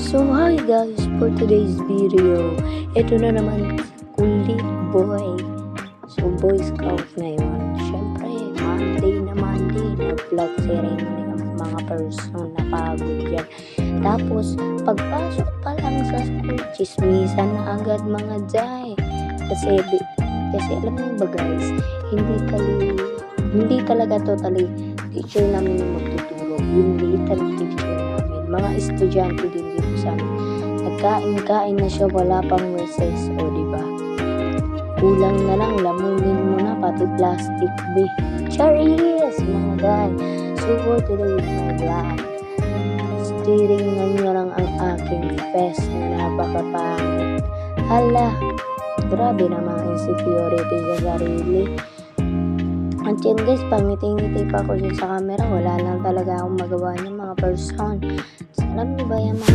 So hi guys, for today's video, ito na naman kulit boy. So boy scout na yun. Siyempre, Monday, nag-vlog ceremony ang mga person na pagod yan. Tapos, pagpasok pa lang sa school, chismisan na agad mga jay. Kasi alam niyo ba guys, hindi talaga totally teacher namin yung magtuturo. Yung little teacher namin. Mga estudyante din dito sa amin. Nagkain na siya, wala pang recess. O diba? Kulang na lang, lamunin mo na pati plastic be. Charis! Mga guy. So for today with my vlog, stiringan nyo lang ang aking face na napakapangit. Hala, grabe namang insecurity sa sarili. At yan guys, pangiti-ngiti pa ako dyan sa camera, wala lang talaga akong magawa ng mga person. So, alam niyo ba yan mga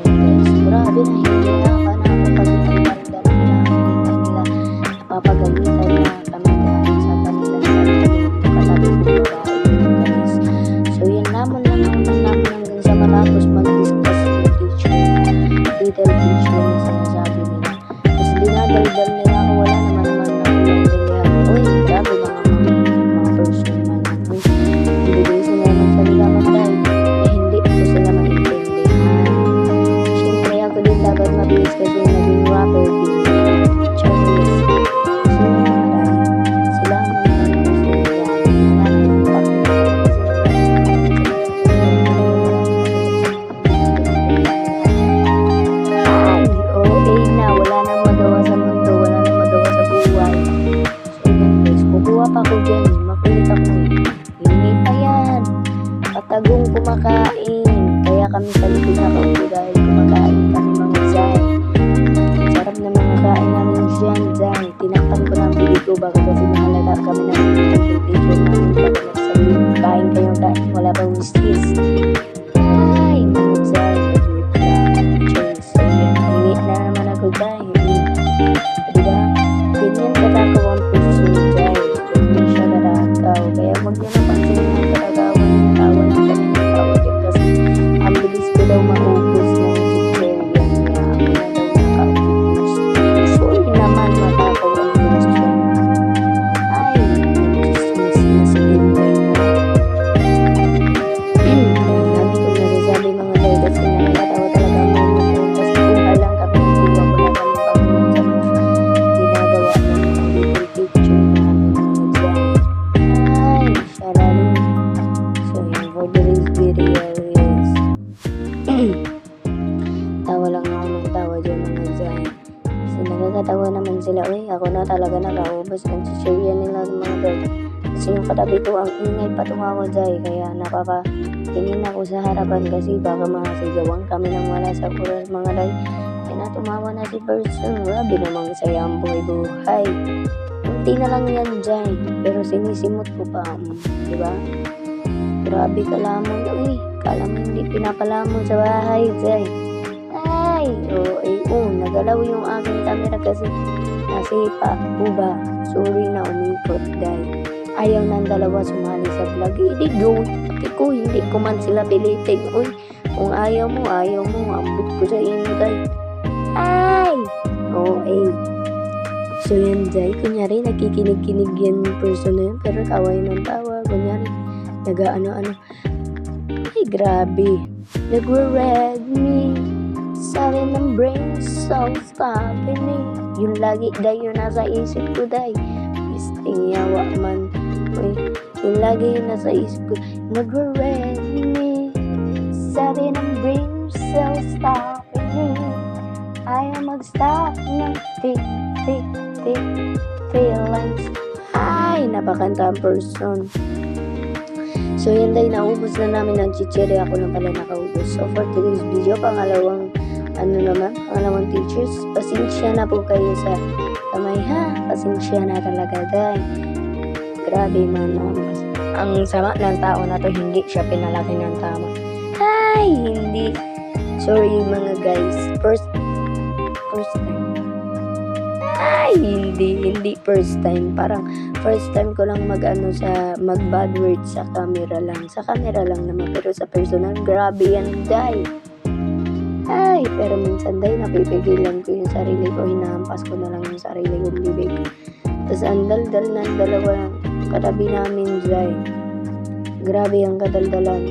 guys, grabe na hindi na ako kasi ang ganda nila, nila napapagalitan na kami dahil sa kanila sa katabi ko guys. So yan naman lang hanggang sa matapos mag-discuss yung teacher, little teacher na sinasabi nila. Tapos dinadaldal nila ako, wala naman na kulang nila. Uy, grabe mga person man. Hindi sila magsalita magdahil na hindi ko sila maintindihan. Siyempre ako din dapat mabilis kasi naging rapper din. Chinese. Sila wala nang magawa sa mundo, wala nang magawa sa buhay. So yan guys, kukuha pa ko dyan, makulit ako hindi pa yan, patagong kumakain, kaya kami sa likod na kaupo dahil kumakain kami mga zay. Sarap na mga kain namin dyan zay, tinakpan ko na ang bili ko baka kasi mahalata kami na teacher namin baka nagsabi, kain kayong kain, wala pang wistis. Ay, mga zay, so yan, hingi na naman ako zay, diba? Ganyan katakaw ang puso zay, ganyan siya katakaw, kaya wag nyo na pansin ang katagawan na tawag na kami ng tawag kasi ang bilis ko daw maubos ng teacher yan niya, ako na daw nakaubos. So yun naman matakaw ang puso. Ay, nag-dismiss na si Linday na. Lagi ko nasasabi mga guys kasi nakakatawa talaga ang moment yun kasi kuha lang kami, kuha ko lang kami pagpunta sa mga ginagawa ng little teacher namin mga dyan. Ay, saraling. So yun, for today's video is tawa lang ako ng tawa dyan mga dyan. Kasi nagkakatawa naman sila. Uy, ako na talaga nakaubos ng chichirya nila mga dyan. Kasi yung katabi ko ang ingay patunga ko dyan. Kaya napapatingin ako sa harapan kasi baka makasigawan kami ng wala sa oras mga day. Kaya natumawa na si person. Grabe namang saya ang buhay-buhay. Kunti na lang yan dyan. Pero sinisimot ko pa. Diba? Grabe kalamon. Uy, kala mo hindi pinapalamon sa bahay dyan. Ay, nagalaw yung aking camera kasi nasipa. Uba, sorry na umikot dahil ayaw ng dalawa sumali sa vlog. Hindi go. Pati ko, hindi ko man sila pilitin. Uy, kung ayaw mo, ambot ko sa inyo dahil. Ay, so yan dahil, kunyari nakikinig-kinig yan person na yun, pero tawa yun ng tawa. Kunyari, nag-ano-ano. Ay, grabe. Nag-read me. Sabi ng brain, so stop me. Yun lagi, dahil yun nasa isip ko dahil. Pisting yawa man. Uy, yun lagi yun nasa isip ko. Nag-read me. Sabi ng brain, so stop me. Ayaw mag-stop ng feelings. Ay, napakanta ang person. So yan dahil naubos na namin ang chichiri. Ako na pala nakaubos. So for today's video, pangalawang teachers, pasensya na po kayo sa kamay ha. Pasensya na talaga dahil grabe man ang sama ng tao na to, hindi siya pinalaki ng tama. Ay, hindi. Sorry mga guys. First time. Ay, hindi first time. Parang first time ko lang mag bad word sa camera lang. Sa camera lang naman, pero sa personal, grabe yan, guys. Ay, pero minsan day, napipigilan ko yung sarili ko, hinahampas ko na lang yung sarili kong bibig. Tapos ang daldal ng dalawa katabi namin, day. Grabe ang kadaldalan.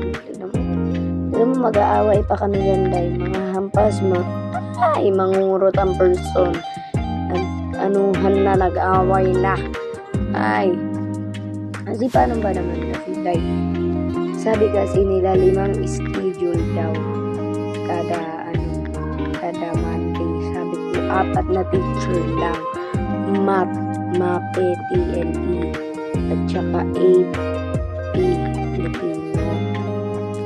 Tignan mo, mag-aaway pa kami dyan, day. Mga hampas mo. Ay, mangungurot ang person. Anuhan na, nag-aaway na. Ay. Kasi paano ba naman kasi, day? Sabi kasi nila 5 schedule daw. Kada Monday. Sabi ko, 4 na teacher lang. Math, MAPE, TLE, at saka AP, Filipino,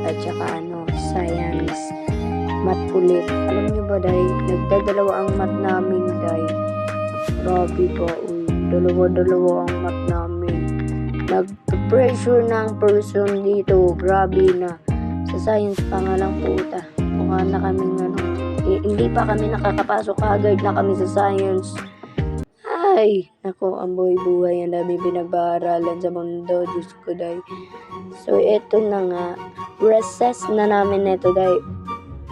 at saka Science, Math ulit. Alam nyo ba, day, nagdadalawa ang math namin, day. Grabe ba, uy. Dalawa ang math namin. Nag-pressure ng person dito. Grabe na. Sa science pa nga lang, puta. Mukha na kaming hindi pa kami nakakapasok, agad na kami sa science. Ay, nako, ang buhay-buhay. Ang dami pinag-aaralan sa mundo. Diyos ko, day. So, eto na nga. Recess na namin neto, day.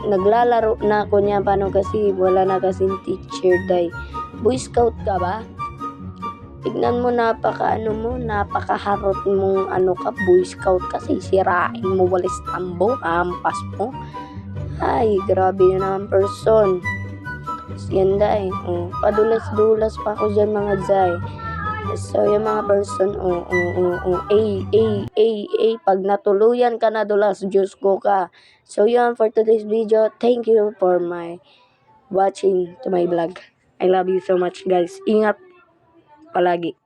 Naglalaro na ako niya. Paano kasi wala na kasing teacher, day. Boy Scout ka ba? Tignan mo, napakaharot mong ka, Boy Scout kasi. Sirain mo, walis tambo, ampas mo. Ay, grabe yun ang person. Yan, day. Padulas-dulas pa ako dyan, mga day. So, yung mga person, pag natuluyan ka na dulas, Diyos ko ka. So, yun for today's video. Thank you for watching to my vlog. I love you so much, guys. Ingat palagi.